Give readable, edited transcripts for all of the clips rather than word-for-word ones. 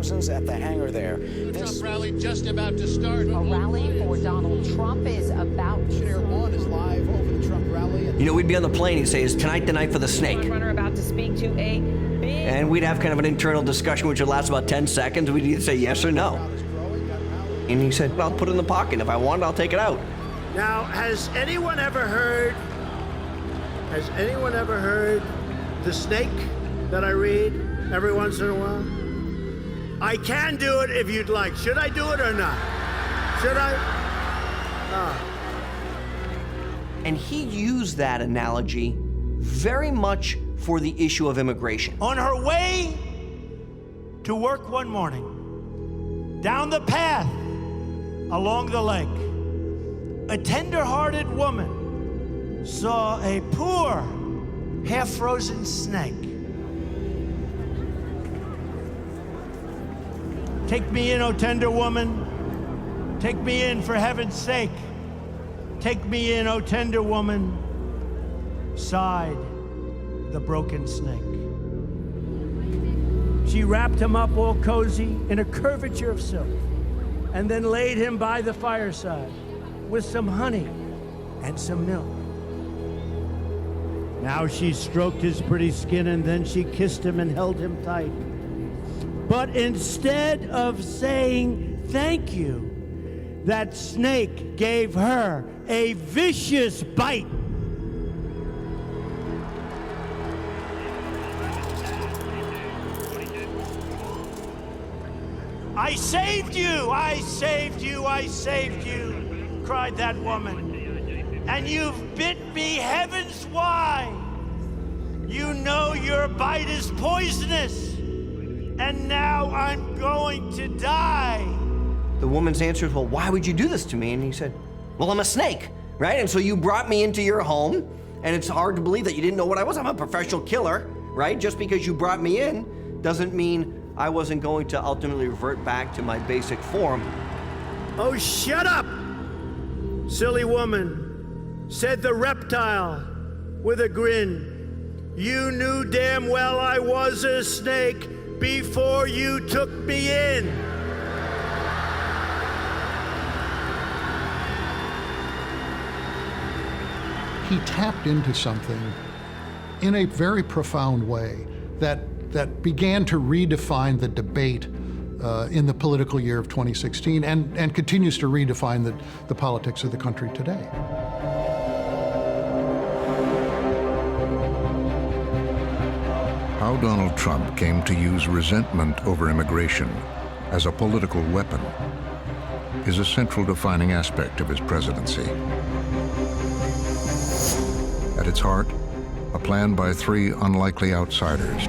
thousands at the hangar there. Trump rally just about to start. A rally for Donald Trump is about to Air One is live over the Trump rally. You know, we'd be on the plane, he'd say, is tonight the night for the snake? runner about to speak to a big... And we'd have kind of an internal discussion, which would last about 10 seconds. We'd either say yes or no. And he said, well, I'll put it in the pocket. If I want it, I'll take it out. Now, has anyone ever heard the snake that I read every once in a while? I can do it if you'd like. Should I do it or not? Should I? And he used that analogy very much for the issue of immigration. On her way to work one morning, down the path along the lake, a tender-hearted woman saw a poor, half-frozen snake. Take me in, O tender woman. Take me in, for heaven's sake. Take me in, O tender woman, sighed the broken snake. She wrapped him up all cozy in a curvature of silk, and then laid him by the fireside with some honey and some milk. Now she stroked his pretty skin, and then she kissed him and held him tight. But instead of saying thank you, that snake gave her a vicious bite. I saved you! I saved you! I saved you! Cried that woman. And you've bit me, heavens why? You know your bite is poisonous, and now I'm going to die. The woman's answer is, well, why would you do this to me? And he said, well, I'm a snake, right? And so you brought me into your home, and it's hard to believe that you didn't know what I was. I'm a professional killer, right? Just because you brought me in doesn't mean I wasn't going to ultimately revert back to my basic form. Oh, shut up, silly woman, said the reptile with a grin. You knew damn well I was a snake before you took me in. He tapped into something in a very profound way that began to redefine the debate in the political year of 2016 and continues to redefine the politics of the country today. How Donald Trump came to use resentment over immigration as a political weapon is a central defining aspect of his presidency. At its heart, a plan by three unlikely outsiders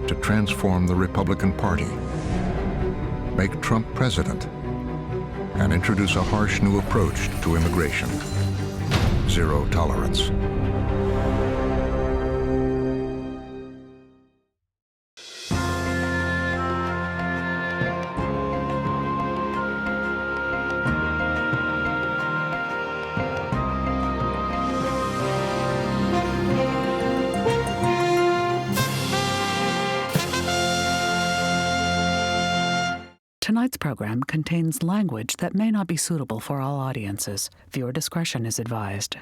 to transform the Republican Party, make Trump president, and introduce a harsh new approach to immigration: zero tolerance. Tonight's program contains language that may not be suitable for all audiences. Viewer discretion is advised.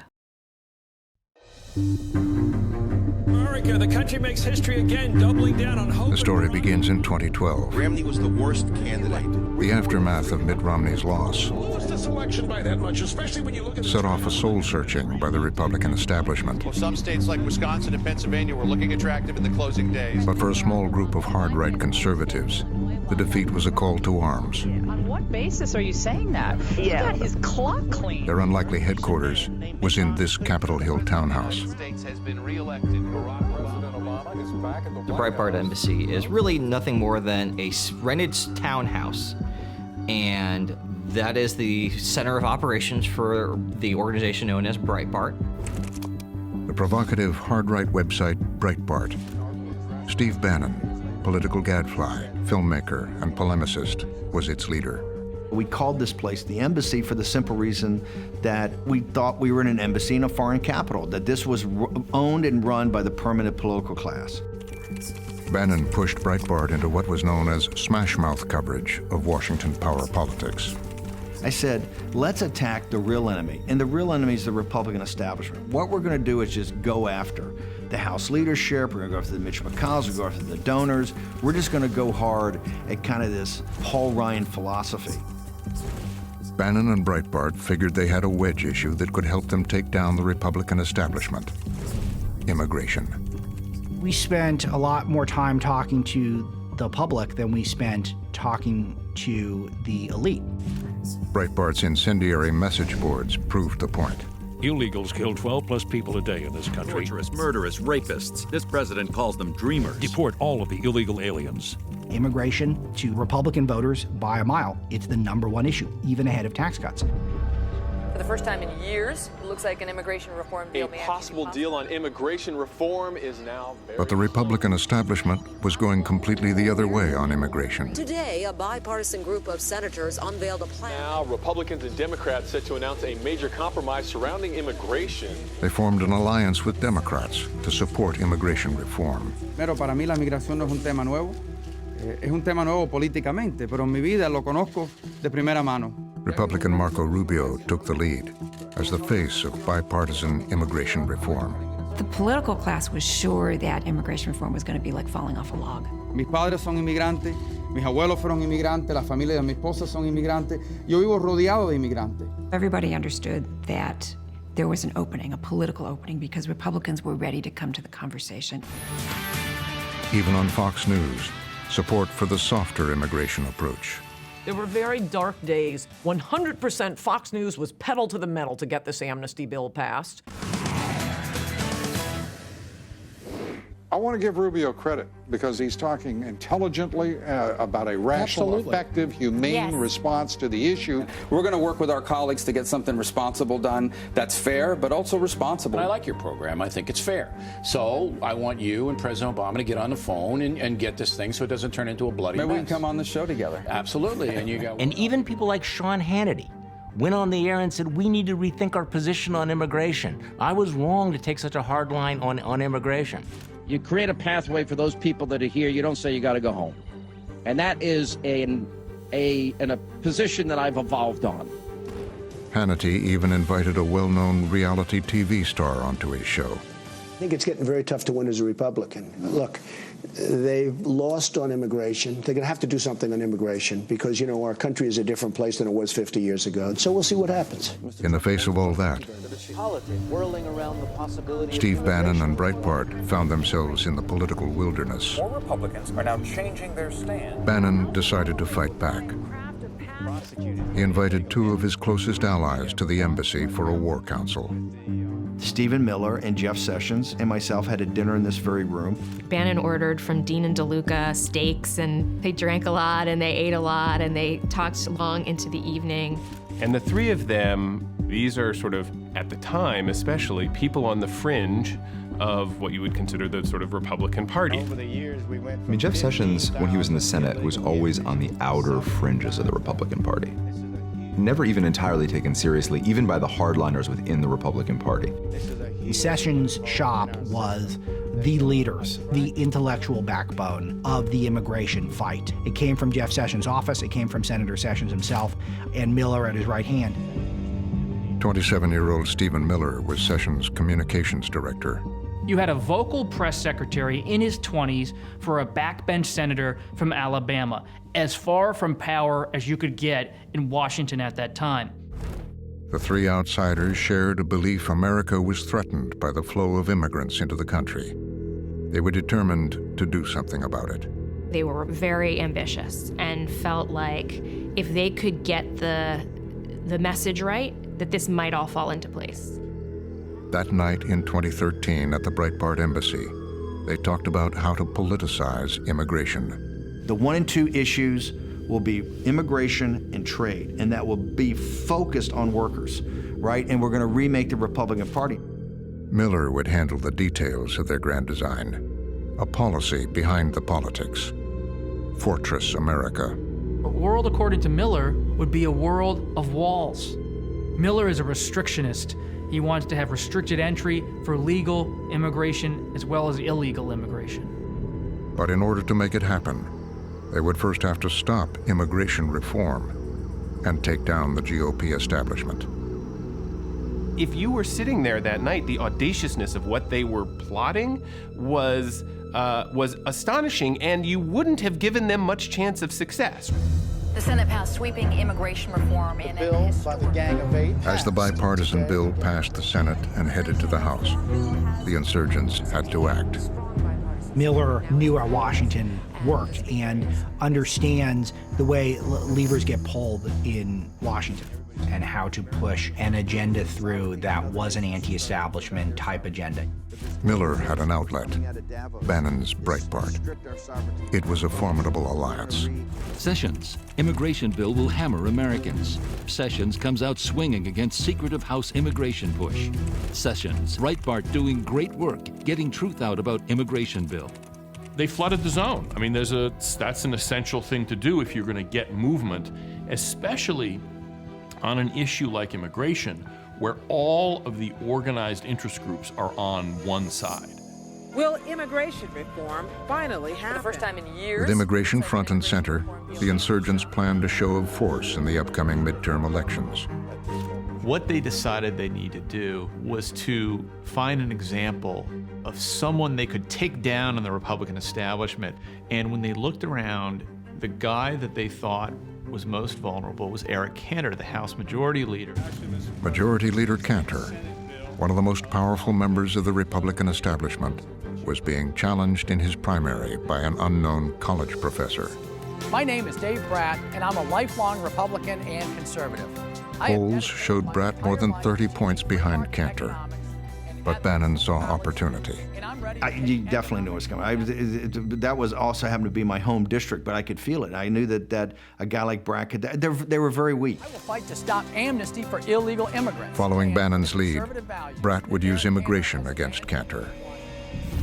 America, the country makes history again, doubling down on hope. The story begins in 2012. Romney was the worst candidate. The aftermath of Mitt Romney's loss Lost this election by that much, especially when you look at set off a soul-searching by the Republican establishment. Well, some states like Wisconsin and Pennsylvania were looking attractive in the closing days. But for a small group of hard-right conservatives, the defeat was a call to arms. On what basis are you saying that? He got his clock clean. Their unlikely headquarters was in this Capitol Hill townhouse. The Breitbart Embassy is really nothing more than a rented townhouse, and that is the center of operations for the organization known as Breitbart. The provocative hard-right website Breitbart. Steve Bannon, political gadfly, filmmaker, and polemicist, was its leader. We called this place the embassy for the simple reason that we thought we were in an embassy in a foreign capital, that this was owned and run by the permanent political class. Bannon pushed Breitbart into what was known as smash-mouth coverage of Washington power politics. I said, let's attack the real enemy, and the real enemy is the Republican establishment. What we're going to do is just go after the House leadership, we're going to go after the Mitch McConnells, we're going to go after the donors. We're just going to go hard at kind of this Paul Ryan philosophy. Bannon and Breitbart figured they had a wedge issue that could help them take down the Republican establishment: immigration. We spent a lot more time talking to the public than we spent talking to the elite. Breitbart's incendiary message boards proved the point. Illegals kill 12 plus people a day in this country. Torturous, murderous, rapists. This president calls them dreamers. Deport all of the illegal aliens. Immigration to Republican voters by a mile. It's the #1 issue, even ahead of tax cuts. For the first time in years, it looks like an immigration reform deal may possible deal on immigration reform is now very But the Republican establishment was going completely the other way on immigration. Today, a bipartisan group of senators unveiled a plan. Now, Republicans and Democrats set to announce a major compromise surrounding immigration. They formed an alliance with Democrats to support immigration reform. Primero, para mí la migración no es un tema nuevo. Es un tema nuevo políticamente, pero en mi vida lo conozco de primera mano. Republican Marco Rubio took the lead as the face of bipartisan immigration reform. The political class was sure that immigration reform was going to be like falling off a log. Mis padres son inmigrantes, mis abuelos fueron inmigrantes, la familia de mi esposa son inmigrantes. Yo vivo rodeado de inmigrantes. Everybody understood that there was an opening, a political opening, because Republicans were ready to come to the conversation. Even on Fox News, support for the softer immigration approach. There were very dark days. 100% Fox News was pedal to the metal to get this amnesty bill passed. I want to give Rubio credit because he's talking intelligently about a rational, effective, humane response to the issue. We're going to work with our colleagues to get something responsible done that's fair, but also responsible. I like your program. I think it's fair. So I want you and President Obama to get on the phone and get this thing so it doesn't turn into a bloody mess. Maybe we can come on the show together. Absolutely. And you got. And even people like Sean Hannity went on the air and said, we need to rethink our position on immigration. I was wrong to take such a hard line on immigration. You create a pathway for those people that are here. You don't say you got to go home. And that is a position that I've evolved on. Hannity even invited a well-known reality TV star onto his show. I think it's getting very tough to win as a Republican. Look, they've lost on immigration. They're going to have to do something on immigration because, you know, our country is a different place than it was 50 years ago. So we'll see what happens. In the face of all that, Steve Bannon and Breitbart found themselves in the political wilderness. More Republicans are now changing their stand. Bannon decided to fight back. He invited two of his closest allies to the embassy for a war council. Stephen Miller and Jeff Sessions and myself had a dinner in this very room. Bannon ordered from Dean and DeLuca steaks, and they drank a lot, and they ate a lot, and they talked long into the evening. And the three of them, these are sort of, at the time especially, people on the fringe of what you would consider the sort of Republican Party. I mean, Jeff Sessions, when he was in the Senate, was always on the outer fringes of the Republican Party. Never even entirely taken seriously, even by the hardliners within the Republican Party. Sessions' shop was the leaders, the intellectual backbone of the immigration fight. It came from Jeff Sessions' office, it came from Senator Sessions himself, and Miller at his right hand. 27-year-old Stephen Miller was Sessions' communications director. You had a vocal press secretary in his 20s for a backbench senator from Alabama, as far from power as you could get in Washington at that time. The three outsiders shared a belief America was threatened by the flow of immigrants into the country. They were determined to do something about it. They were very ambitious and felt like if they could get the message right, that this might all fall into place. That night in 2013 at the Breitbart Embassy, they talked about how to politicize immigration. The 1 and 2 issues will be immigration and trade, and that will be focused on workers, right? And we're going to remake the Republican Party. Miller would handle the details of their grand design, a policy behind the politics. Fortress America. A world, according to Miller, would be a world of walls. Miller is a restrictionist. He wants to have restricted entry for legal immigration as well as illegal immigration. But in order to make it happen, they would first have to stop immigration reform and take down the GOP establishment. If you were sitting there that night, the audaciousness of what they were plotting was astonishing, and you wouldn't have given them much chance of success. The Senate passed sweeping immigration reform in bill by the Gang of Eight. As the bipartisan bill passed the Senate and headed to the House, the insurgents had to act. Miller knew how Washington worked and understands the way levers get pulled in Washington and how to push an agenda through that was an anti-establishment type agenda. Miller had an outlet, Bannon's Breitbart. It was a formidable alliance. Sessions' immigration bill will hammer Americans. Sessions comes out swinging against secretive House immigration push. Sessions, Breitbart doing great work getting truth out about immigration bill. They flooded the zone. I mean, that's an essential thing to do if you're going to get movement, especially on an issue like immigration, where all of the organized interest groups are on one side. Will immigration reform finally happen? For the first time in years. With immigration front and center, the insurgents planned a show of force in the upcoming midterm elections. What they decided they needed to do was to find an example of someone they could take down in the Republican establishment. And when they looked around, the guy that they thought was most vulnerable was Eric Cantor, the House Majority Leader. Majority Leader Cantor, one of the most powerful members of the Republican establishment, was being challenged in his primary by an unknown college professor. My name is Dave Bratt, and I'm a lifelong Republican and conservative. Polls showed Bratt more than 30 points behind Cantor, but Bannon saw opportunity. You definitely knew it was coming. That was also happened to be my home district, but I could feel it. I knew that a guy like Bratt could. They were very weak. I will fight to stop amnesty for illegal immigrants. Following Bannon's lead, Bratt would use immigration against Cantor.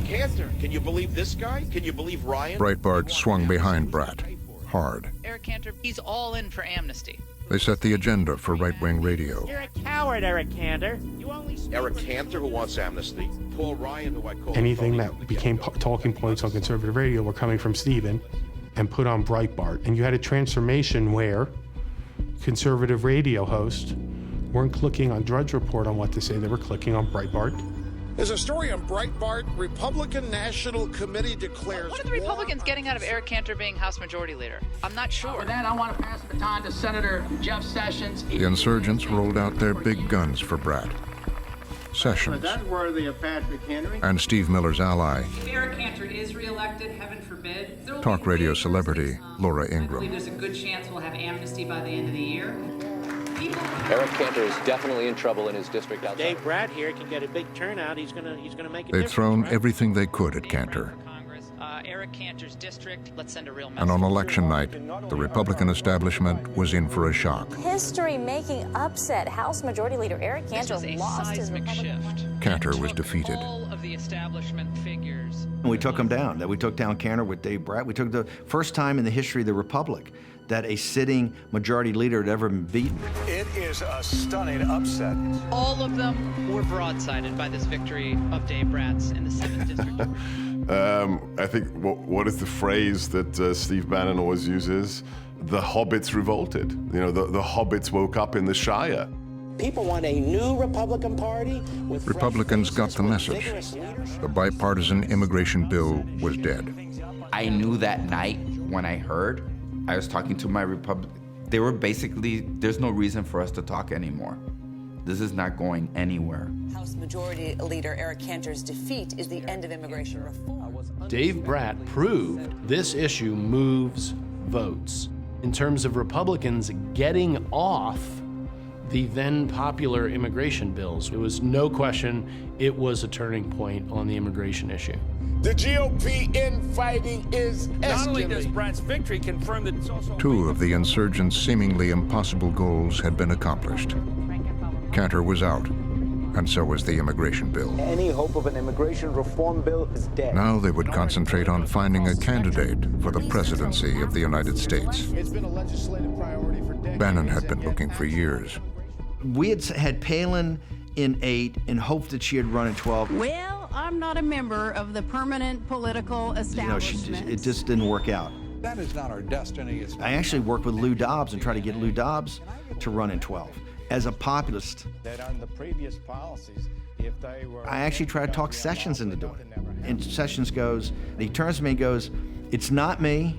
Cantor, can you believe this guy? Can you believe Ryan? Breitbart swung behind Bratt, hard. Eric Cantor, he's all in for amnesty. They set the agenda for right-wing radio. You're a coward, Eric Cantor. You only Eric Cantor, who wants amnesty. Paul Ryan, who I call anything that became talking points on conservative radio were coming from Stephen and put on Breitbart. And you had a transformation where conservative radio hosts weren't clicking on Drudge Report on what to say. They were clicking on Breitbart. There's a story on Breitbart. Republican National Committee declares. What are the Republicans getting out of Eric Cantor being House Majority Leader? I'm not sure. For that, I want to pass the baton to Senator Jeff Sessions. The insurgents rolled out their big guns for Bratt. Sessions, that's worthy of Patrick Henry. And Steve Miller's ally, If Eric Cantor is reelected, heaven forbid, talk radio celebrity Laura I believe Ingraham. there's a good chance we'll have amnesty by the end of the year. Eric Cantor is definitely in trouble in his district outside. Dave Bratt here can get a big turnout. He's gonna make a difference. They'd thrown everything they could at Cantor. Eric Cantor's district, let's send a real message. And on election night, the Republican establishment was in for a shock. History-making upset. House Majority Leader Eric Cantor lost his shift. Cantor was defeated. All of the establishment figures. And we took him down. We took down Cantor with Dave Bratt. We took the first time in the history of the Republic that a sitting majority leader had ever been beaten. It is a stunning upset. All of them were broadsided by this victory of Dave Bratt's in the 7th District. I think what is the phrase that Steve Bannon always uses? The hobbits revolted. You know, the hobbits woke up in the Shire. People want a new Republican Party with Republicans got the message. The bipartisan immigration bill was dead. I knew that night when I heard, I was talking to my they were basically, there's no reason for us to talk anymore. This is not going anywhere. House Majority Leader Eric Cantor's defeat is the end of immigration reform. Dave Bratt proved this issue moves votes. In terms of Republicans getting off the then popular immigration bills, it was no question it was a turning point on the immigration issue. The GOP infighting is escalating. Not only does Bratt's victory confirm that it's also... Two of the insurgents' seemingly impossible goals had been accomplished. Cantor was out, and so was the immigration bill. Any hope of an immigration reform bill is dead. Now they would concentrate on finding a candidate for the presidency of the United States. It's been a legislative priority for decades. Bannon had been looking for years. We had Palin in 8 and hoped that she had run in 12. Well, I'm not a member of the permanent political establishment. It just didn't work out. That is not our destiny. I actually worked with Lou Dobbs and tried to get Lou Dobbs to run in 12 as a populist. That on the previous policies, if they were... I actually tried to talk Sessions into doing it. And Sessions goes, he turns to me and goes, it's not me,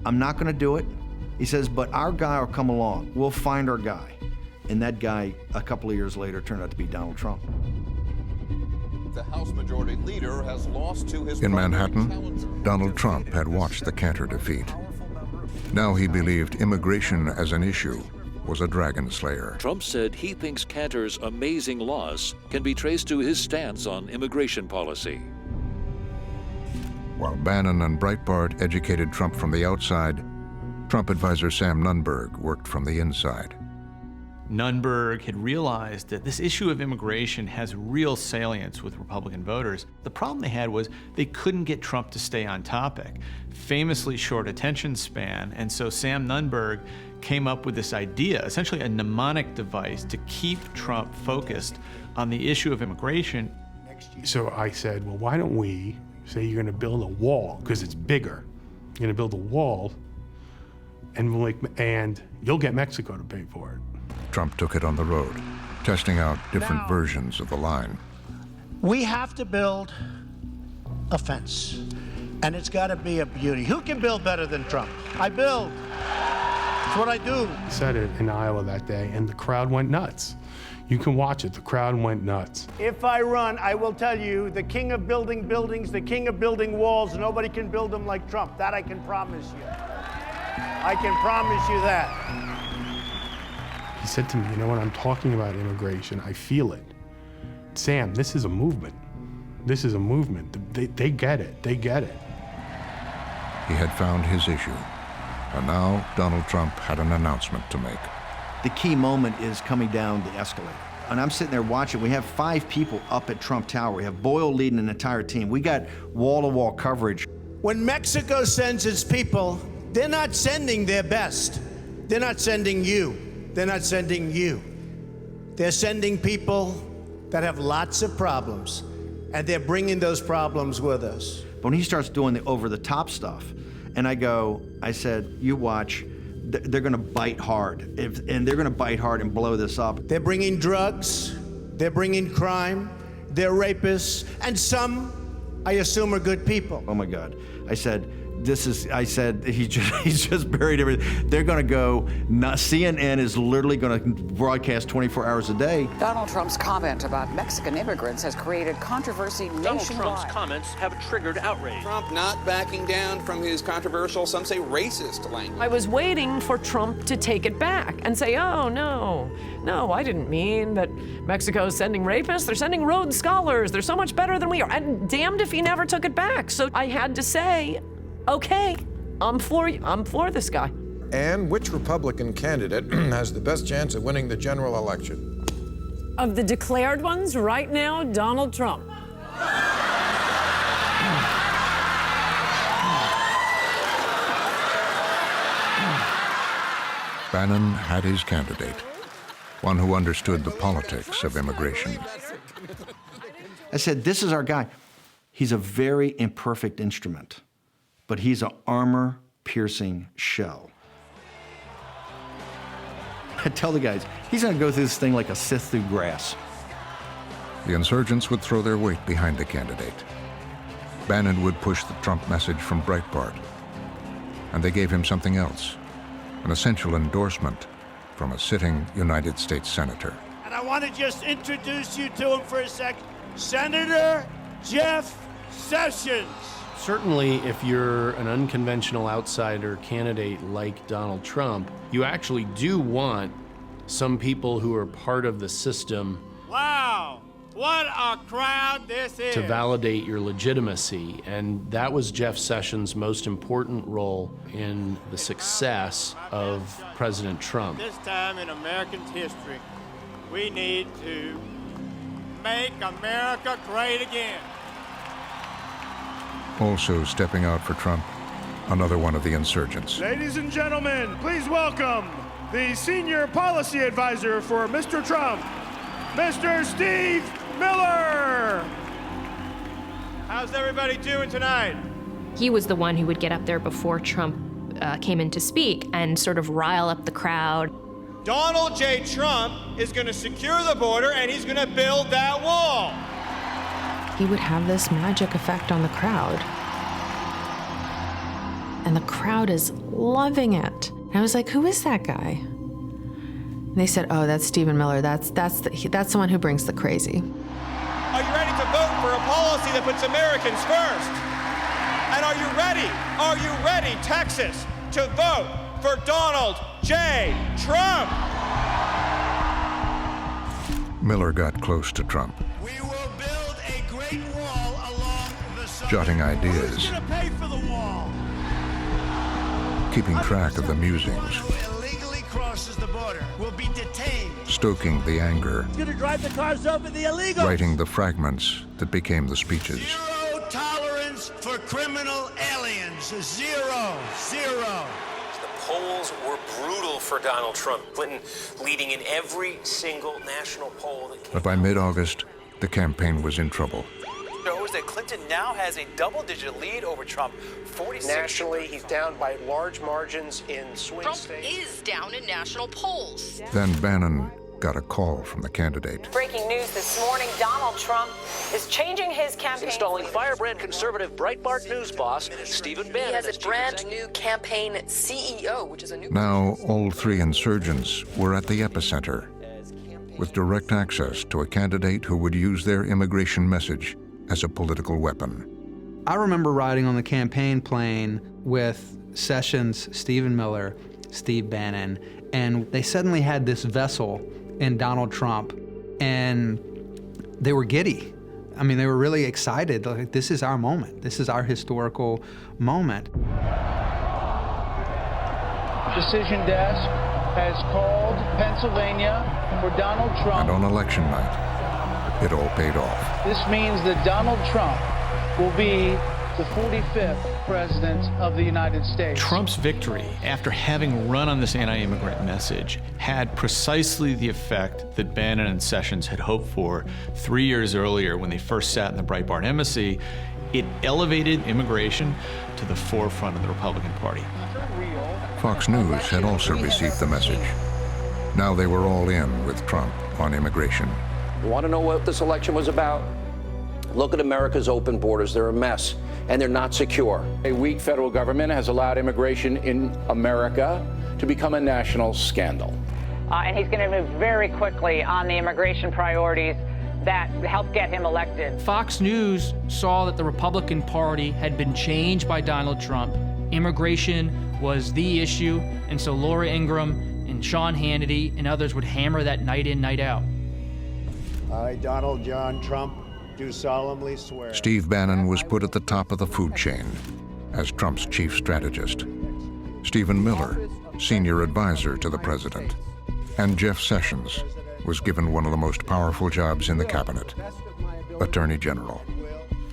I'm not gonna do it. He says, but our guy will come along, we'll find our guy. And that guy, a couple of years later, turned out to be Donald Trump. The House Majority Leader has lost to his In Manhattan, Donald Trump had watched the Cantor defeat. Now he believed immigration as an issue was a dragon slayer. Trump said he thinks Cantor's amazing loss can be traced to his stance on immigration policy. While Bannon and Breitbart educated Trump from the outside, Trump advisor Sam Nunberg worked from the inside. Nunberg had realized that this issue of immigration has real salience with Republican voters. The problem they had was they couldn't get Trump to stay on topic. Famously short attention span, and so Sam Nunberg came up with this idea, essentially a mnemonic device to keep Trump focused on the issue of immigration. So I said, well, why don't we say you're gonna build a wall, because it's bigger. You're gonna build a wall, and you'll get Mexico to pay for it. Trump took it on the road, testing out different versions of the line. We have to build a fence, and it's got to be a beauty. Who can build better than Trump? I build. That's what I do. I said it in Iowa that day, and the crowd went nuts. You can watch it. The crowd went nuts. If I run, I will tell you, the king of building buildings, the king of building walls, nobody can build them like Trump. That I can promise you. I can promise you that. He said to me, you know, when I'm talking about immigration, I feel it. Sam, this is a movement. This is a movement. They get it. They get it. He had found his issue, and now Donald Trump had an announcement to make. The key moment is coming down the escalator. And I'm sitting there watching. We have 5 people up at Trump Tower. We have Boyle leading an entire team. We got wall-to-wall coverage. When Mexico sends its people, they're not sending their best. They're not sending you. They're not sending you. They're sending people that have lots of problems, and they're bringing those problems with us. But when he starts doing the over-the-top stuff, and I said, you watch, they're gonna bite hard, and they're gonna bite hard and blow this up. They're bringing drugs, they're bringing crime, they're rapists, and some, I assume, are good people. Oh my God. I said, he's just buried everything. They're gonna go, CNN is literally gonna broadcast 24 hours a day. Donald Trump's comment about Mexican immigrants has created controversy nationwide. Donald Trump's comments have triggered outrage. Trump not backing down from his controversial, some say racist language. I was waiting for Trump to take it back and say, oh, no, I didn't mean that Mexico is sending rapists. They're sending Rhodes Scholars. They're so much better than we are. And damned if he never took it back. So I had to say, okay, I'm for this guy. And which Republican candidate has the best chance of winning the general election? Of the declared ones, right now, Donald Trump. Bannon had his candidate, one who understood the politics of immigration. I said, this is our guy. He's a very imperfect instrument, but he's an armor-piercing shell. I tell the guys, he's gonna go through this thing like a scythe through grass. The insurgents would throw their weight behind the candidate. Bannon would push the Trump message from Breitbart, and they gave him something else, an essential endorsement from a sitting United States senator. And I want to just introduce you to him for a sec. Senator Jeff Sessions. Certainly, if you're an unconventional outsider candidate like Donald Trump, you actually do want some people who are part of the system. Wow, what a crowd this is. To validate your legitimacy. And that was Jeff Sessions' most important role in the success of President Trump. This time in American history, we need to make America great again. Also stepping out for Trump, another one of the insurgents. Ladies and gentlemen, please welcome the senior policy advisor for Mr. Trump, Mr. Steve Miller. How's everybody doing tonight? He was the one who would get up there before Trump came in to speak and sort of rile up the crowd. Donald J. Trump is going to secure the border and he's going to build that wall. He would have this magic effect on the crowd. And the crowd is loving it. And I was like, who is that guy? And they said, oh, that's Stephen Miller. That's the one who brings the crazy. Are you ready to vote for a policy that puts Americans first? And are you ready, Texas, to vote for Donald J. Trump? Miller got close to Trump. We will build a great wall along the southern Jotting ideas. Who's going to pay for the wall? Keeping track of the musings. Who illegally crosses the border will be detained. Stoking the anger. He's going to drive the cars over the illegals. Writing the fragments that became the speeches. Zero tolerance for criminal aliens. Zero. The polls were brutal for Donald Trump. Clinton leading in every single national poll that came But by mid-August, the campaign was in trouble. Shows that Clinton now has a double-digit lead over Trump, 46. Nationally, he's down by large margins in swing Trump states. is down in national polls. Then Bannon got a call from the candidate. Breaking news this morning, Donald Trump is changing his campaign. Installing firebrand conservative Breitbart News boss Stephen Bannon. He has a brand new campaign CEO, which is a new... Now, all three insurgents were at the epicenter, with direct access to a candidate who would use their immigration message as a political weapon. I remember riding on the campaign plane with Sessions, Stephen Miller, Steve Bannon, and they suddenly had this vessel in Donald Trump, and they were giddy. I mean, they were really excited. Like, this is our moment. This is our historical moment. Decision desk has called Pennsylvania for Donald Trump. And on election night, it all paid off. This means that Donald Trump will be the 45th president of the United States. Trump's victory, after having run on this anti-immigrant message, had precisely the effect that Bannon and Sessions had hoped for 3 years earlier when they first sat in the Breitbart embassy. It elevated immigration to the forefront of the Republican Party. Fox News had also received the message. Now they were all in with Trump on immigration. You want to know what this election was about? Look at America's open borders. They're a mess, and they're not secure. A weak federal government has allowed immigration in America to become a national scandal. And he's going to move very quickly on the immigration priorities that helped get him elected. Fox News saw that the Republican Party had been changed by Donald Trump. Immigration was the issue, and so Laura Ingraham and Sean Hannity and others would hammer that night in, night out. I, Donald John Trump, do solemnly swear. Steve Bannon was put at the top of the food chain as Trump's chief strategist. Stephen Miller, senior advisor to the president. And Jeff Sessions was given one of the most powerful jobs in the cabinet, Attorney General.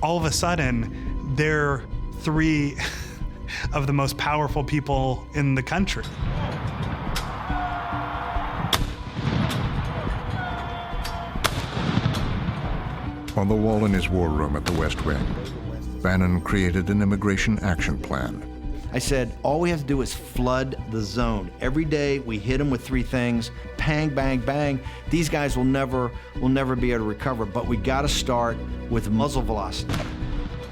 All of a sudden, they're three of the most powerful people in the country. On the wall in his war room at the West Wing, Bannon created an immigration action plan. I said, all we have to do is flood the zone. Every day we hit them with three things, bang, bang, bang. These guys will never be able to recover, but we gotta start with muzzle velocity.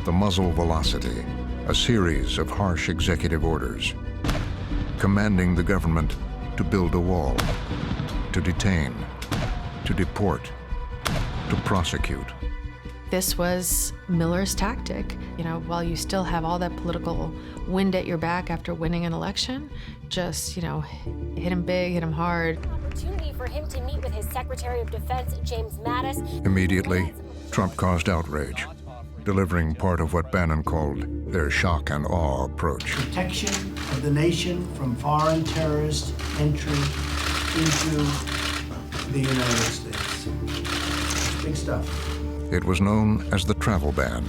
The muzzle velocity, a series of harsh executive orders, commanding the government to build a wall, to detain, to deport, to prosecute. This was Miller's tactic. You know, while you still have all that political wind at your back after winning an election, just, you know, hit him big, hit him hard. Opportunity for him to meet with his Secretary of Defense, James Mattis. Immediately, Trump caused outrage, delivering part of what Bannon called their shock and awe approach. Protection of the nation from foreign terrorist entry into the United States. Big stuff. It was known as the travel ban,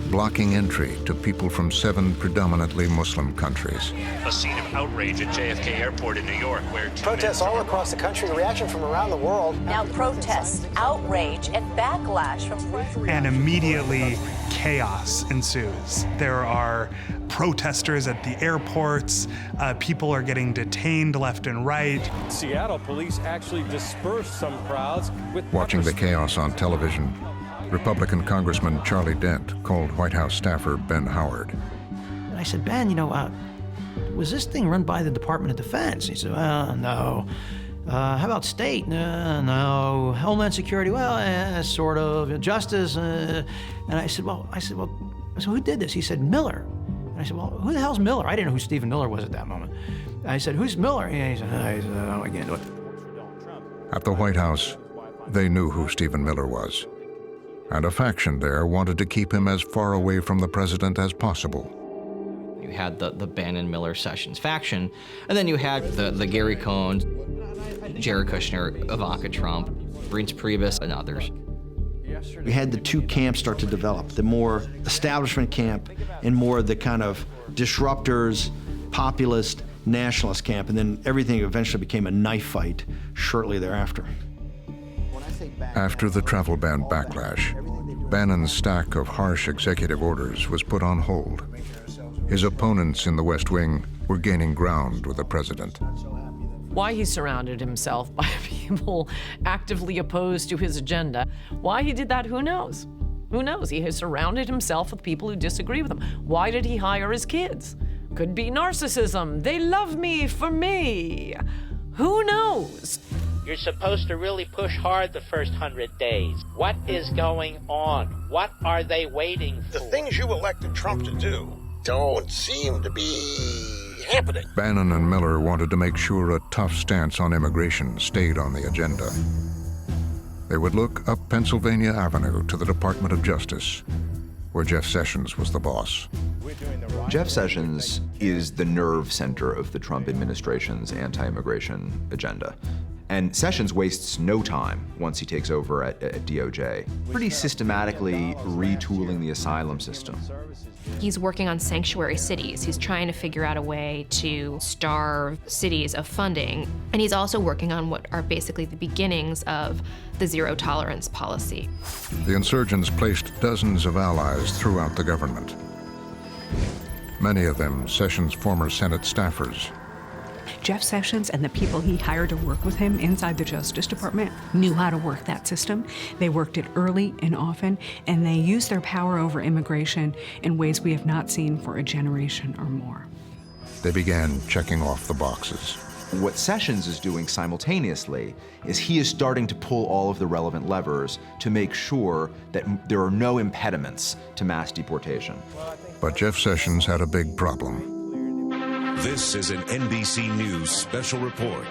blocking entry to people from 7 predominantly Muslim countries. A scene of outrage at JFK Airport in New York, where protests all across the country, reaction from around the world. Now protests, outrage, and backlash from... And immediately chaos ensues. There are protesters at the airports. People are getting detained left and right. Seattle police actually dispersed some crowds with Watching the chaos on television, Republican Congressman Charlie Dent called White House staffer Ben Howard. And I said, Ben, was this thing run by the Department of Defense? He said, well, no. How about state? No. Homeland Security? Well, sort of. Justice? And I said, well, so who did this? He said, Miller. And I said, well, who the hell's Miller? I didn't know who Stephen Miller was at that moment. I said, who's Miller? And he said, oh, I can't do it. At the White House, they knew who Stephen Miller was. And a faction there wanted to keep him as far away from the president as possible. You had the Bannon, Miller, Sessions faction, and then you had the Gary Cohn, Jared Kushner, Ivanka Trump, Reince Priebus, and others. We had the two camps start to develop, the more establishment camp and more the kind of disruptors, populist, nationalist camp, and then everything eventually became a knife fight shortly thereafter. After the travel ban backlash, Bannon's stack of harsh executive orders was put on hold. His opponents in the West Wing were gaining ground with the president. Why he surrounded himself by people actively opposed to his agenda. Why he did that, who knows? Who knows? He has surrounded himself with people who disagree with him. Why did he hire his kids? Could be narcissism. They love me for me. Who knows? You're supposed to really push hard the first 100 days. What is going on? What are they waiting for? The things you elected Trump to do don't seem to be happening. Bannon and Miller wanted to make sure a tough stance on immigration stayed on the agenda. They would look up Pennsylvania Avenue to the Department of Justice, where Jeff Sessions was the boss. Jeff Sessions is the nerve center of the Trump administration's anti-immigration agenda. And Sessions wastes no time once he takes over at DOJ, pretty systematically retooling the asylum system. He's working on sanctuary cities. He's trying to figure out a way to starve cities of funding. And he's also working on what are basically the beginnings of the zero tolerance policy. The insurgents placed dozens of allies throughout the government. Many of them Sessions' former Senate staffers. Jeff Sessions and the people he hired to work with him inside the Justice Department knew how to work that system. They worked it early and often, and they used their power over immigration in ways we have not seen for a generation or more. They began checking off the boxes. What Sessions is doing simultaneously is he is starting to pull all of the relevant levers to make sure that there are no impediments to mass deportation. But Jeff Sessions had a big problem. This is an NBC News special report.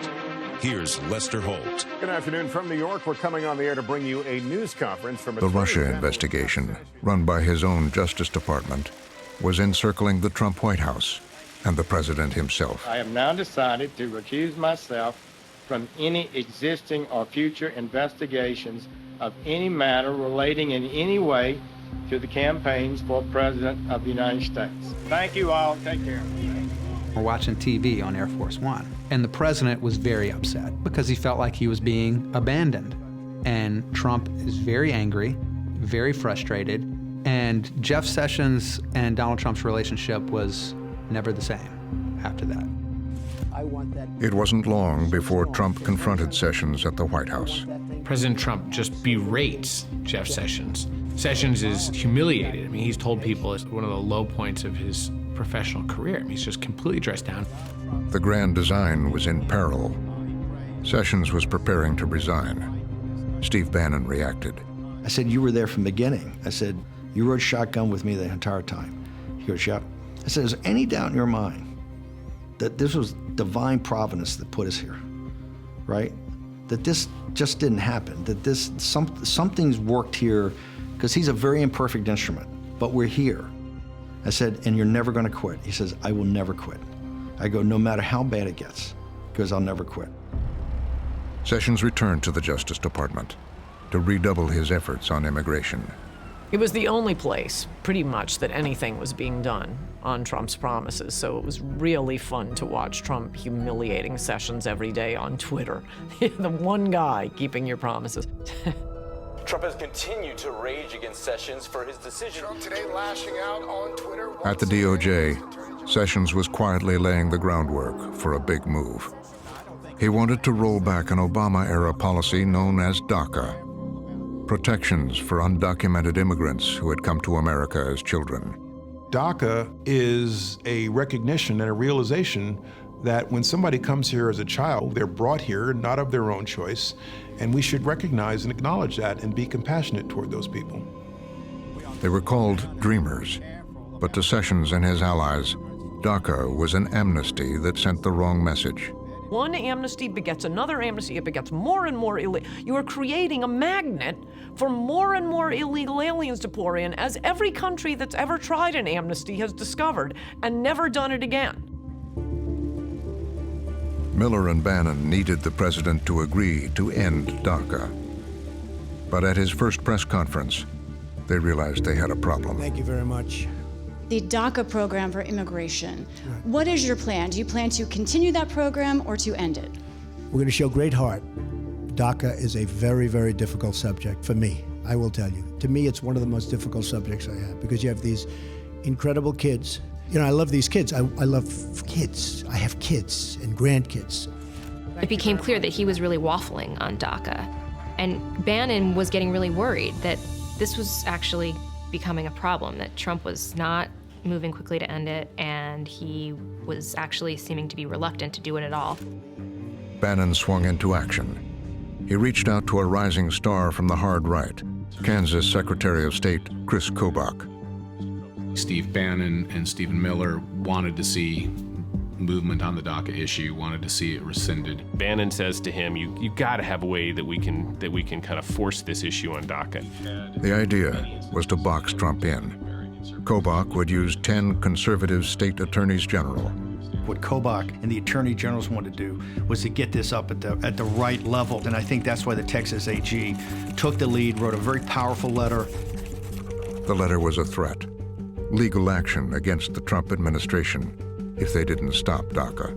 Here's Lester Holt. Good afternoon from New York. We're coming on the air to bring you a news conference from The Russia investigation, run by his own Justice Department, was encircling the Trump White House and the president himself. I have now decided to recuse myself from any existing or future investigations of any matter relating in any way to the campaigns for President of the United States. Thank you all. Take care. We're watching TV on Air Force One, and the president was very upset because he felt like he was being abandoned. And Trump is very angry, very frustrated, and Jeff Sessions and Donald Trump's relationship was never the same after that. It wasn't long before Trump confronted Sessions at the White House. President Trump just berates Jeff Sessions. Sessions is humiliated. I mean, he's told people it's one of the low points of his professional career. I mean, he's just completely dressed down. The grand design was in peril. Sessions was preparing to resign. Steve Bannon reacted. I said, you were there from the beginning. I said, you rode shotgun with me the entire time. He goes, yep. I said, is there any doubt in your mind that this was divine providence that put us here, right? That this just didn't happen, that this, something's worked here, because he's a very imperfect instrument, but we're here. I said, and you're never gonna quit. He says, I will never quit. I go, no matter how bad it gets, because I'll never quit. Sessions returned to the Justice Department to redouble his efforts on immigration. It was the only place, pretty much, that anything was being done on Trump's promises, so it was really fun to watch Trump humiliating Sessions every day on Twitter. The one guy keeping your promises. Trump has continued to rage against Sessions for his decision. Trump today lashing out on Twitter. At the DOJ, Sessions was quietly laying the groundwork for a big move. He wanted to roll back an Obama-era policy known as Daca, protections for undocumented immigrants who had come to America as children. Daca is a recognition and a realization that when somebody comes here as a child, they're brought here not of their own choice, and we should recognize and acknowledge that and be compassionate toward those people. They were called dreamers, but to Sessions and his allies, Daca was an amnesty that sent the wrong message. One amnesty begets another amnesty. It begets more and more illegal. You are creating a magnet for more and more illegal aliens to pour in, as every country that's ever tried an amnesty has discovered and never done it again. Miller and Bannon needed the president to agree to end Daca. But at his first press conference, they realized they had a problem. Thank you very much. The Daca program for immigration. Right. What is your plan? Do you plan to continue that program or to end it? We're going to show great heart. Daca is a very, very difficult subject for me, I will tell you. To me, it's one of the most difficult subjects I have because you have these incredible kids. You know, I love these kids. I love kids. I have kids and grandkids. It became clear that he was really waffling on Daca. And Bannon was getting really worried that this was actually becoming a problem, that Trump was not moving quickly to end it, and he was actually seeming to be reluctant to do it at all. Bannon swung into action. He reached out to a rising star from the hard right, Kansas Secretary of State Chris Kobach. Steve Bannon and Stephen Miller wanted to see movement on the Daca issue, wanted to see it rescinded. Bannon says to him, you got to have a way that we can kind of force this issue on Daca. The idea was to box Trump in. Kobach would use 10 conservative state attorneys general. What Kobach and the attorney generals wanted to do was to get this up at the right level, and I think that's why the Texas AG took the lead, wrote a very powerful letter. The letter was a threat. Legal action against the Trump administration if they didn't stop Daca.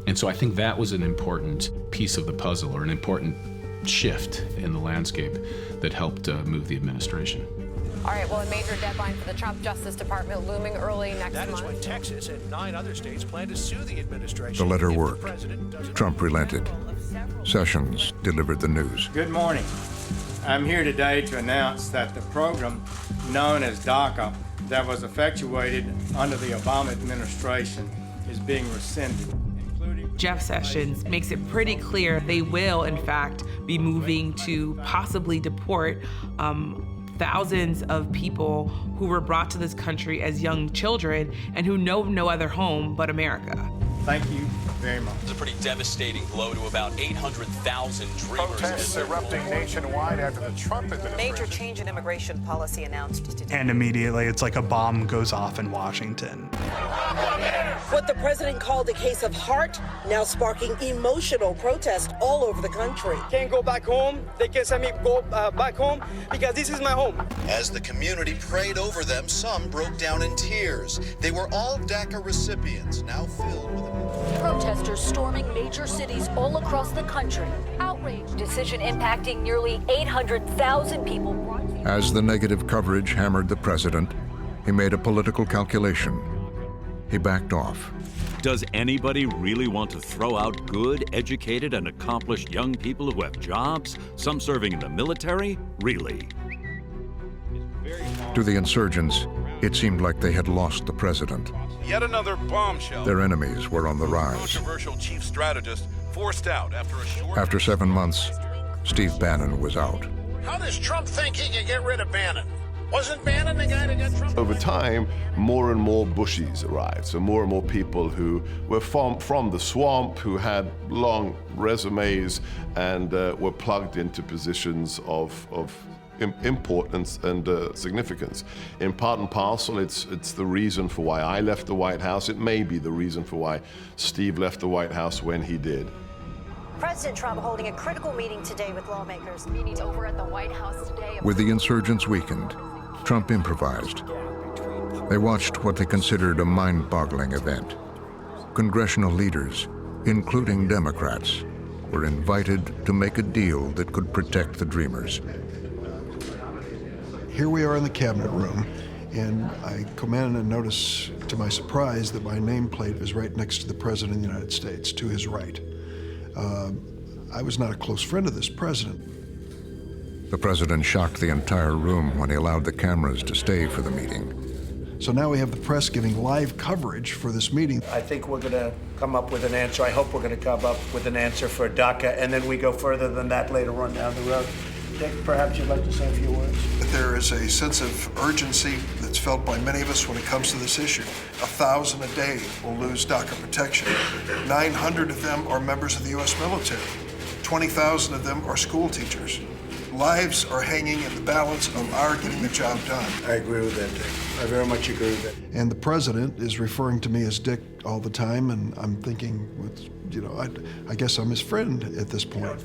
And so I think that was an important piece of the puzzle, or an important shift in the landscape that helped move the administration. All right, well, a major deadline for the Trump Justice Department looming early next month. That is when Texas and 9 other states plan to sue the administration. The letter worked. Trump relented. Sessions delivered the news. Good morning. I'm here today to announce that the program known as Daca that was effectuated under the Obama administration is being rescinded. Jeff Sessions makes it pretty clear they will, in fact, be moving to possibly deport thousands of people who were brought to this country as young children and who know no other home but America. Thank you very much. It's a pretty devastating blow to about 800,000 dreamers. Protests erupting nationwide after the Trump administration. Major change in immigration policy announced today. And immediately it's like a bomb goes off in Washington. What the president called a case of heart, now sparking emotional protest all over the country. Can't go back home. They can't send me back home because this is my home. As the community prayed over them, some broke down in tears. They were all DACA recipients, now filled with protesters storming major cities all across the country. Outrage. Decision impacting nearly 800,000 people. As the negative coverage hammered the president, he made a political calculation. He backed off. Does anybody really want to throw out good, educated, and accomplished young people who have jobs, some serving in the military? Really? To the insurgents, it seemed like they had lost the president. Yet another bombshell. Their enemies were on the rise. Controversial chief strategist forced out after a short... After 7 months, Steve Bannon was out. How does Trump think he can get rid of Bannon? Wasn't Bannon the guy that got Trump? Over time, more and more Bushies arrived. So more and more people who were from the swamp, who had long resumes and were plugged into positions of importance and significance. In part and parcel, it's the reason for why I left the White House. It may be the reason for why Steve left the White House when he did. President Trump holding a critical meeting today with lawmakers. Meeting over at the White House today. With the insurgents weakened, Trump improvised. They watched what they considered a mind-boggling event. Congressional leaders, including Democrats, were invited to make a deal that could protect the dreamers. Here we are in the cabinet room, and I come in and notice, to my surprise, that my nameplate is right next to the President of the United States, to his right. I was not a close friend of this president. The president shocked the entire room when he allowed the cameras to stay for the meeting. So now we have the press giving live coverage for this meeting. I think we're going to come up with an answer. I hope we're going to come up with an answer for Daca, and then we go further than that later on down the road. Dick, perhaps you'd like to say a few words? There is a sense of urgency that's felt by many of us when it comes to this issue. 1,000 a day will lose Daca protection. 900 of them are members of the U.S. military. 20,000 of them are school teachers. Lives are hanging in the balance of our getting the job done. I agree with that, Dick. I very much agree with that. And the president is referring to me as Dick all the time, and I'm thinking, I guess I'm his friend at this point.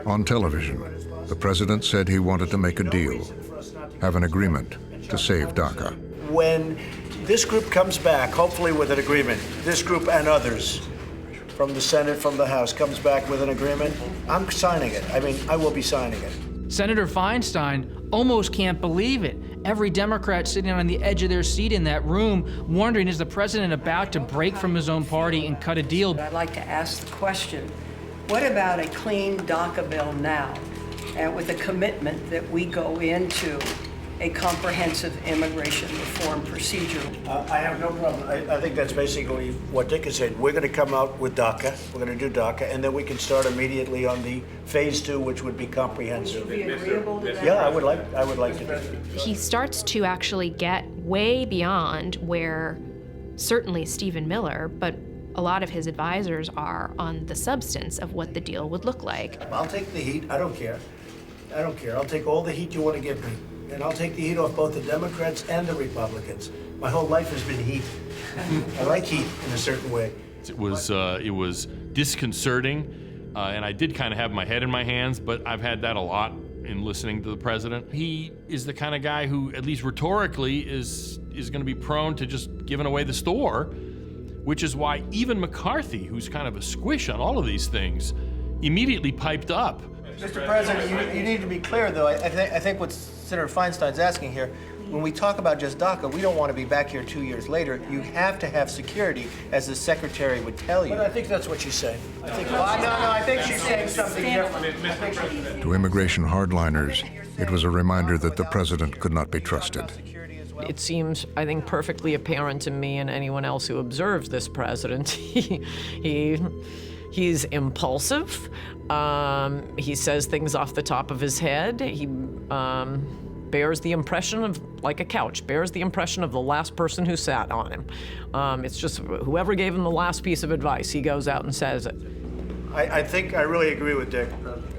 On television, the president said he wanted to make a deal, have an agreement to save Daca. When this group comes back, hopefully with an agreement, this group and others from the Senate, from the House, comes back with an agreement, I'm signing it. I mean, I will be signing it. Senator Feinstein almost can't believe it. Every Democrat sitting on the edge of their seat in that room wondering, is the president about to break from his own party and cut a deal? I'd like to ask the question, what about a clean DACA bill now, and with a commitment that we go into a comprehensive immigration reform procedure? I have no problem. I think that's basically what Dick has said. We're going to come out with DACA. We're going to do DACA, and then we can start immediately on the phase 2, which would be comprehensive. Would you be agreeable to that? Yeah, I would like to do it. He starts to actually get way beyond where certainly Stephen Miller, but a lot of his advisors are on the substance of what the deal would look like. I'll take the heat. I don't care. I'll take all the heat you want to give me. And I'll take the heat off both the Democrats and the Republicans. My whole life has been heat. I like heat in a certain way. It was disconcerting, and I did kind of have my head in my hands, but I've had that a lot in listening to the president. He is the kind of guy who, at least rhetorically, is going to be prone to just giving away the store, which is why even McCarthy, who's kind of a squish on all of these things, immediately piped up. Mr. President, you need to be clear, though. I think what Senator Feinstein's asking here, when we talk about just DACA, we don't want to be back here 2 years later. You have to have security, as the secretary would tell you. But I think that's what she's saying. I think she's saying something different. To immigration hardliners, it was a reminder that the president could not be trusted. It seems, I think, perfectly apparent to me and anyone else who observes this president. He's impulsive. He says things off the top of his head. He bears the impression of, like a couch, bears the impression of the last person who sat on him. It's just whoever gave him the last piece of advice, he goes out and says it. I really agree with Dick.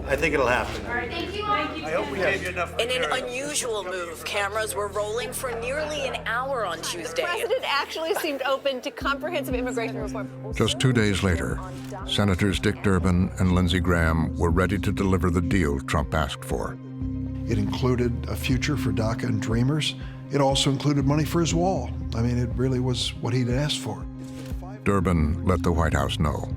I think it'll happen. All right, thank you. I hope we gave you enough. In an unusual move, cameras were rolling for nearly an hour on Tuesday. The president actually seemed open to comprehensive immigration reform. Just 2 days later, Senators Dick Durbin and Lindsey Graham were ready to deliver the deal Trump asked for. It included a future for DACA and Dreamers. It also included money for his wall. I mean, it really was what he'd asked for. Durbin let the White House know.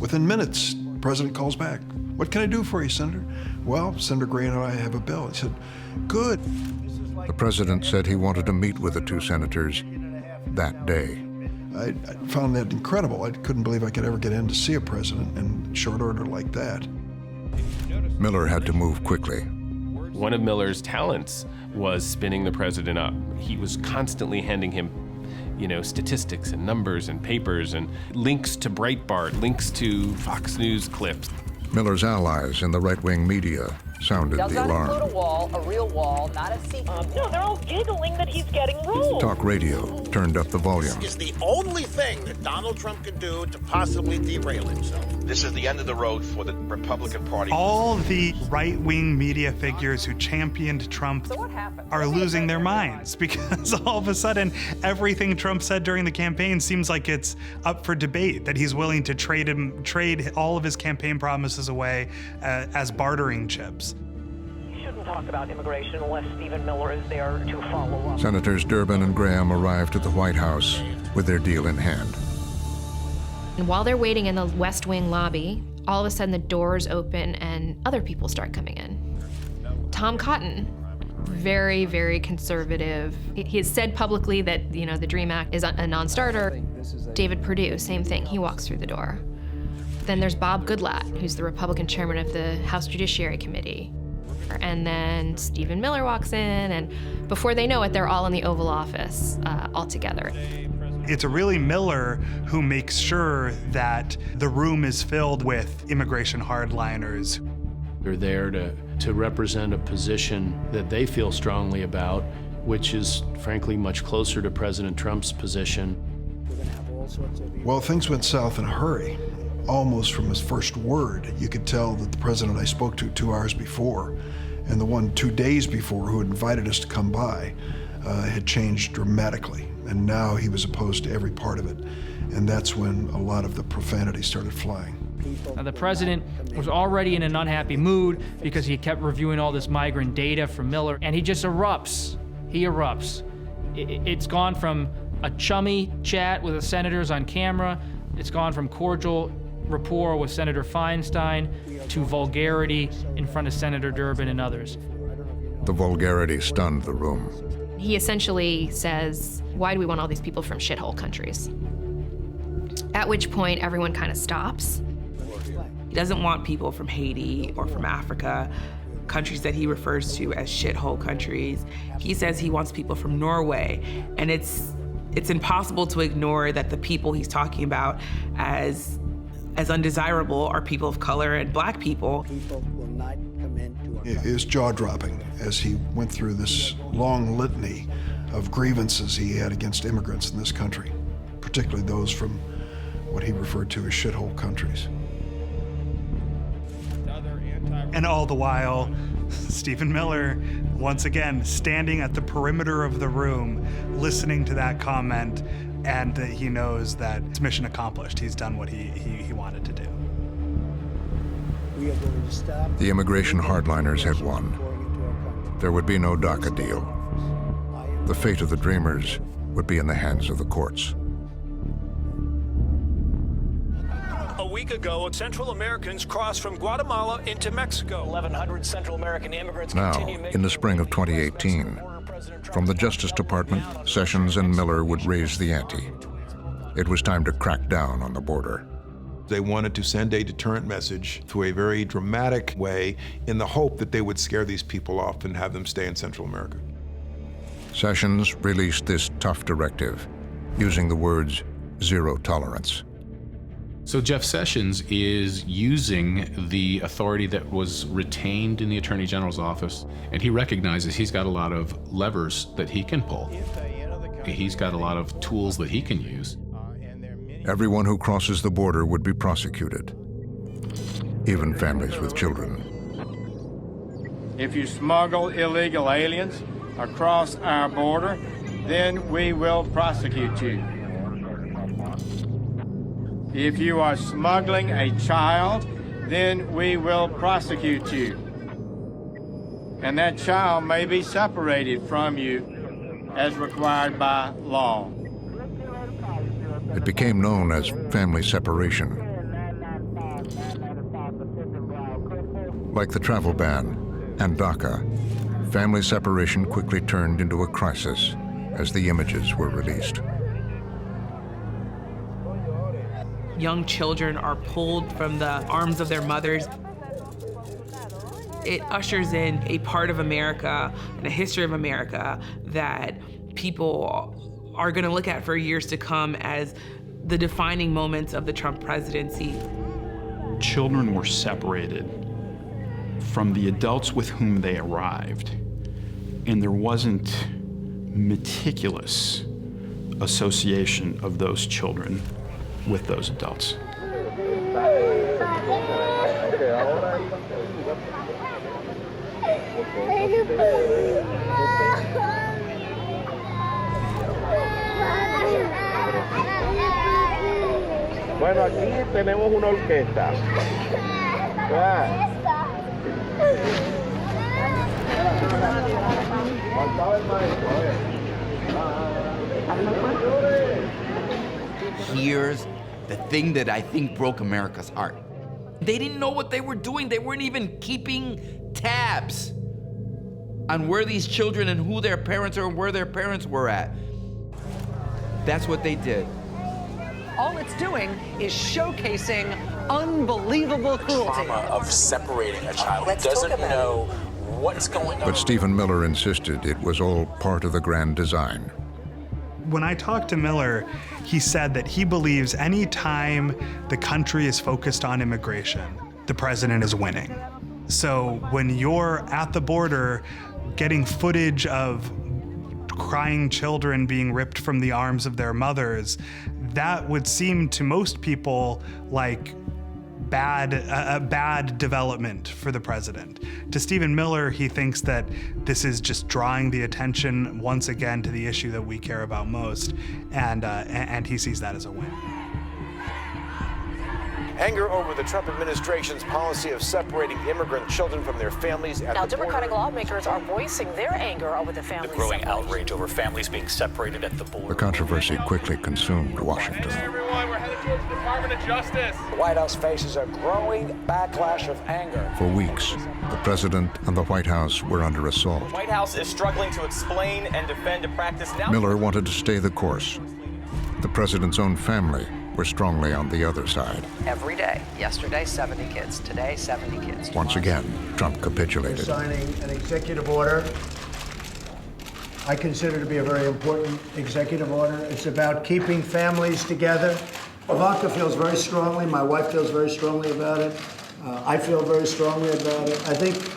Within minutes, the president calls back. What can I do for you, Senator? Well, Senator Gray and I have a bill. He said, good. The president said he wanted to meet with the two senators that day. I found that incredible. I couldn't believe I could ever get in to see a president in short order like that. Miller had to move quickly. One of Miller's talents was spinning the president up. He was constantly handing him, statistics and numbers and papers and links to Breitbart, links to Fox News clips. Miller's allies in the right-wing media sounded the alarm. Does not include a wall, a real wall, not a secret. No, they're all giggling that he's getting ruled. Talk radio turned up the volume. This is the only thing that Donald Trump can do to possibly derail himself. This is the end of the road for the Republican Party. All the right-wing media figures who championed Trump are losing their minds because all of a sudden everything Trump said during the campaign seems like it's up for debate, that he's willing to trade all of his campaign promises away as bartering chips. You shouldn't talk about immigration unless Stephen Miller is there to follow up. Senators Durbin and Graham arrived at the White House with their deal in hand. And while they're waiting in the West Wing lobby, all of a sudden the doors open and other people start coming in. Tom Cotton, very, very conservative. He has said publicly that, the DREAM Act is a non-starter. David Perdue, same thing, he walks through the door. Then there's Bob Goodlatte, who's the Republican chairman of the House Judiciary Committee. And then Stephen Miller walks in, and before they know it, they're all in the Oval Office all together. It's really Miller who makes sure that the room is filled with immigration hardliners. They're there to represent a position that they feel strongly about, which is frankly much closer to President Trump's position. Well, things went south in a hurry. Almost from his first word, you could tell that the president I spoke to 2 hours before and the one 2 days before who had invited us to come by had changed dramatically. And now he was opposed to every part of it. And that's when a lot of the profanity started flying. Now, the president was already in an unhappy mood because he kept reviewing all this migrant data from Miller, and he just erupts. He erupts. It's gone from a chummy chat with the senators on camera, it's gone from cordial rapport with Senator Feinstein to vulgarity in front of Senator Durbin and others. The vulgarity stunned the room. He essentially says, why do we want all these people from shithole countries? At which point everyone kind of stops. He doesn't want people from Haiti or from Africa, countries that he refers to as shithole countries. He says he wants people from Norway, and it's impossible to ignore that the people he's talking about as undesirable are people of color and black people. It is jaw-dropping as he went through this long litany of grievances he had against immigrants in this country, particularly those from what he referred to as shithole countries. And all the while, Stephen Miller, once again, standing at the perimeter of the room, listening to that comment, and he knows that it's mission accomplished. He's done what he wanted to do. The immigration hardliners had won. There would be no Daca deal. The fate of the Dreamers would be in the hands of the courts. A week ago, Central Americans crossed from Guatemala into Mexico. 1,100 Central American immigrants Now, in the spring of 2018, from the Justice Department, Sessions and Miller would raise the ante. It was time to crack down on the border. They wanted to send a deterrent message through a very dramatic way in the hope that they would scare these people off and have them stay in Central America. Sessions released this tough directive, using the words zero tolerance. So Jeff Sessions is using the authority that was retained in the Attorney General's office, and he recognizes he's got a lot of levers that he can pull. He's got a lot of tools that he can use. Everyone who crosses the border would be prosecuted, even families with children. If you smuggle illegal aliens across our border, then we will prosecute you. If you are smuggling a child, then we will prosecute you. And that child may be separated from you as required by law. It became known as family separation. Like the travel ban and Daca, family separation quickly turned into a crisis as the images were released. Young children are pulled from the arms of their mothers. It ushers in a part of America and a history of America that people are going to look at for years to come as the defining moments of the Trump presidency. Children were separated from the adults with whom they arrived, and there wasn't meticulous association of those children with those adults. Bueno, aquí tenemos una orquesta. Here's the thing that I think broke America's heart. They didn't know what they were doing. They weren't even keeping tabs. on where these children and who their parents are and where their parents were at. That's what they did. All it's doing is showcasing unbelievable cruelty. Trauma of separating a child who doesn't know what's going on. But Stephen Miller insisted it was all part of the grand design. When I talked to Miller, he said that he believes any time the country is focused on immigration, the president is winning. So when you're at the border getting footage of crying children being ripped from the arms of their mothers, that would seem to most people like a bad development for the president. To Stephen Miller, he thinks that this is just drawing the attention once again to the issue that we care about most, and he sees that as a win. Anger over the Trump administration's policy of separating immigrant children from their families at Now, the border. Democratic lawmakers are voicing their anger over the family The growing separation. outrage over families being separated at the border. The controversy quickly consumed Washington. Everyone, we're headed towards the Department of Justice. The White House faces a growing backlash of anger. For weeks, the president and the White House were under assault. The White House is struggling to explain and defend a practice now. Miller wanted to stay the course. The president's own family were strongly on the other side. Every day. Yesterday, 70 kids. Today, 70 kids. Once again, Trump capitulated. Signing an executive order I consider to be a very important executive order. It's about keeping families together. Ivanka feels very strongly, my wife feels very strongly about it. I feel very strongly about it. I think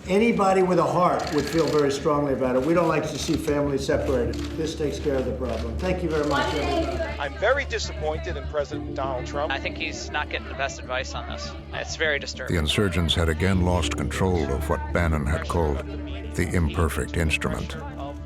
anybody with a heart would feel very strongly about it. We don't like to see families separated. This takes care of the problem. Thank you very much, everybody. I'm very disappointed in President Donald Trump. I think he's not getting the best advice on this. It's very disturbing. The insurgents had again lost control of what Bannon had called the imperfect instrument.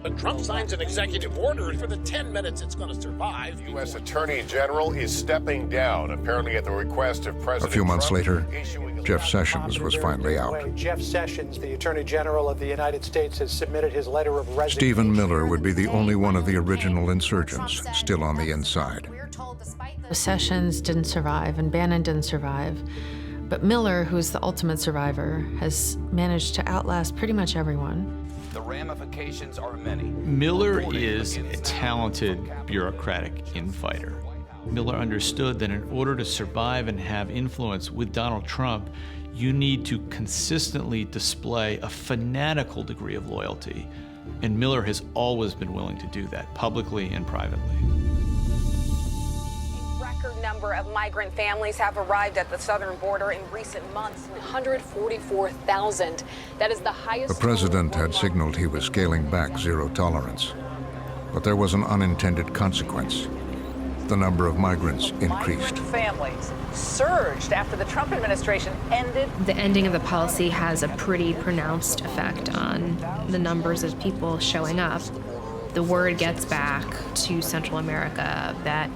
But Trump signs an executive order for the 10 minutes it's going to survive. U.S. Attorney General is stepping down, apparently at the request of President A few months Trump. later, Jeff Sessions was finally out. Jeff Sessions, the Attorney General of the United States, has submitted his letter of resignation. Stephen Miller would be the only one of the original insurgents still on the inside. Sessions didn't survive and Bannon didn't survive. But Miller, who's the ultimate survivor, has managed to outlast pretty much everyone. The ramifications are many. Miller is a talented bureaucratic infighter. Miller understood that in order to survive and have influence with Donald Trump, you need to consistently display a fanatical degree of loyalty. And Miller has always been willing to do that, publicly and privately. Number of migrant families have arrived at the southern border in recent months, 144,000. That is the highest. The president had signaled he was scaling back zero tolerance, but there was an unintended consequence. The number of migrants increased. Families surged after the Trump administration ended. The ending of the policy has a pretty pronounced effect on the numbers of people showing up. The word gets back to Central America that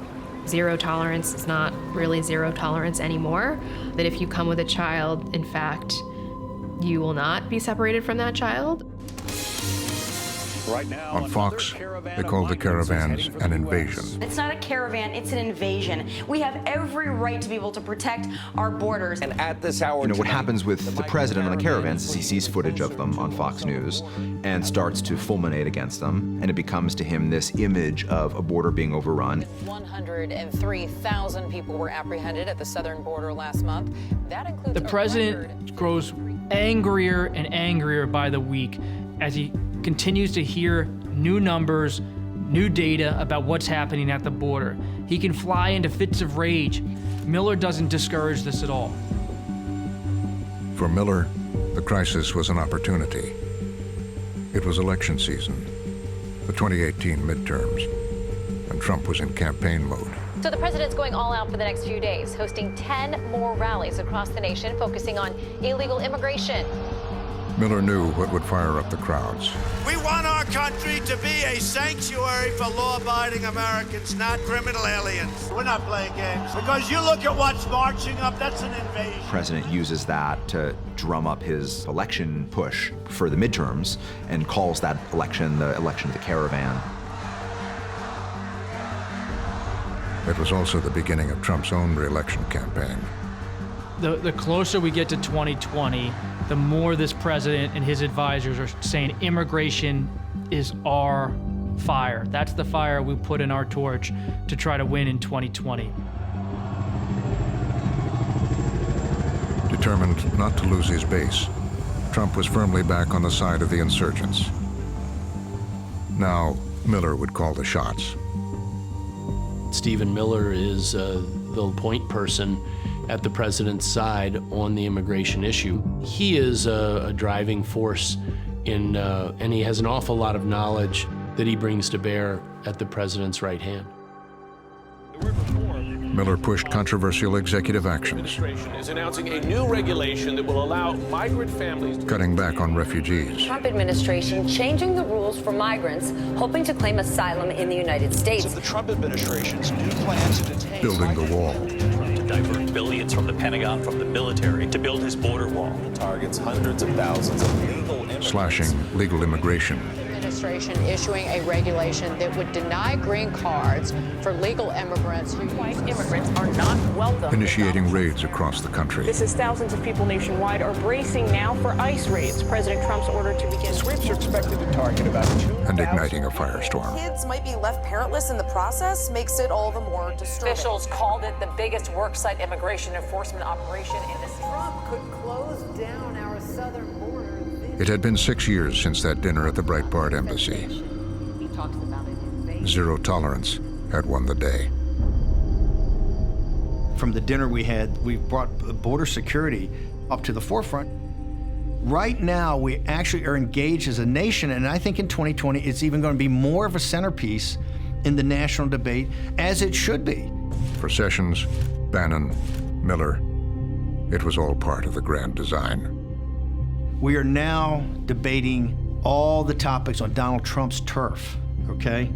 zero tolerance is not really zero tolerance anymore. That if you come with a child, in fact, you will not be separated from that child. Right now, on Fox, they called the caravans an invasion. It's not a caravan, it's an invasion. We have every right to be able to protect our borders. And at this hour, what happens with the president on the caravans is he sees footage of them on Fox News and starts to fulminate against them, and it becomes to him this image of a border being overrun. 103,000 people were apprehended at the southern border last month. That includes the president grows angrier and angrier by the week as he continues to hear new numbers, new data about what's happening at the border. He can fly into fits of rage. Miller doesn't discourage this at all. For Miller, the crisis was an opportunity. It was election season, the 2018 midterms, and Trump was in campaign mode. So the president's going all out for the next few days, hosting 10 more rallies across the nation, focusing on illegal immigration. Miller knew what would fire up the crowds. We want our country to be a sanctuary for law-abiding Americans, not criminal aliens. We're not playing games. Because you look at what's marching up, that's an invasion. The president uses that to drum up his election push for the midterms and calls that election the election of the caravan. It was also the beginning of Trump's own re-election campaign. The closer we get to 2020, the more this president and his advisors are saying immigration is our fire. That's the fire we put in our torch to try to win in 2020. Determined not to lose his base, Trump was firmly back on the side of the insurgents. Now, Miller would call the shots. Stephen Miller is the point person at the president's side on the immigration issue. He is a driving force and he has an awful lot of knowledge that he brings to bear at the president's right hand. Miller pushed controversial executive actions, Is announcing a new regulation that will allow migrant families cutting back on refugees, Trump administration changing the rules for migrants hoping to claim asylum in the United States. The Trump administration's new plans to detain building the wall, to divert billions from the Pentagon, from the military, to build his border wall. targets hundreds of thousands of legal immigrants. slashing legal immigration, Administration issuing a regulation that would deny green cards for legal immigrants who White immigrants are not welcome. initiating raids across the country. This is thousands of people nationwide are bracing now for ICE raids. President Trump's order to begin. Sweeps are expected to target about 2,000. And igniting a firestorm. Kids might be left parentless in the process makes it all the more disturbing. Officials called it the biggest worksite immigration enforcement operation in this. Trump could close down our southern border. It had been 6 years since that dinner at the Breitbart embassy. He talks about it. Zero tolerance had won the day. From the dinner we had, we brought border security up to the forefront. Right now, we actually are engaged as a nation, and I think in 2020, it's even going to be more of a centerpiece in the national debate, as it should be. For Sessions, Bannon, Miller, it was all part of the grand design. We are now debating all the topics on Donald Trump's turf, okay?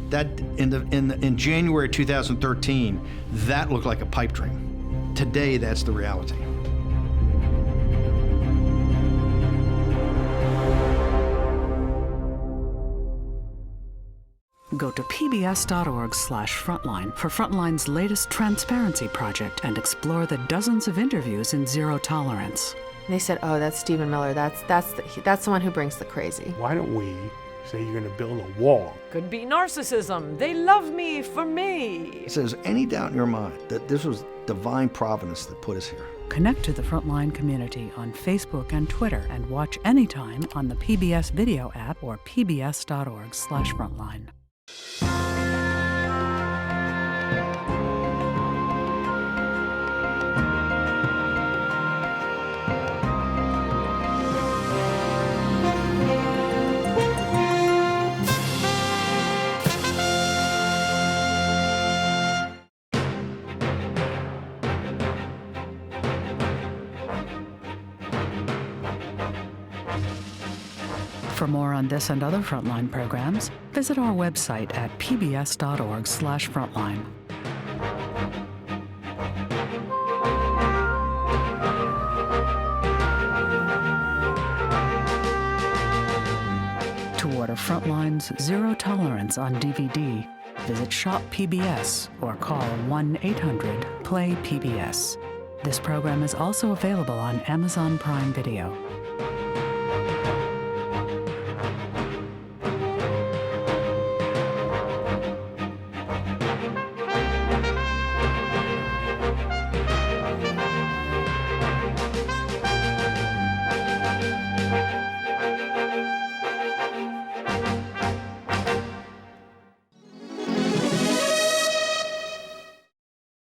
That in January 2013, that looked like a pipe dream. Today, that's the reality. Go to pbs.org/frontline for Frontline's latest transparency project and explore the dozens of interviews in Zero Tolerance. They said, "Oh, that's Stephen Miller. That's the one who brings the crazy." Why don't we say you're going to build a wall? Could be narcissism. They love me for me. So there's any doubt in your mind that this was divine providence that put us here? Connect to the Frontline community on Facebook and Twitter and watch anytime on the PBS video app or pbs.org/frontline. For more on this and other Frontline programs, visit our website at pbs.org/frontline. To order Frontline's Zero Tolerance on DVD, visit Shop PBS or call 1-800-PLAY-PBS. This program is also available on Amazon Prime Video.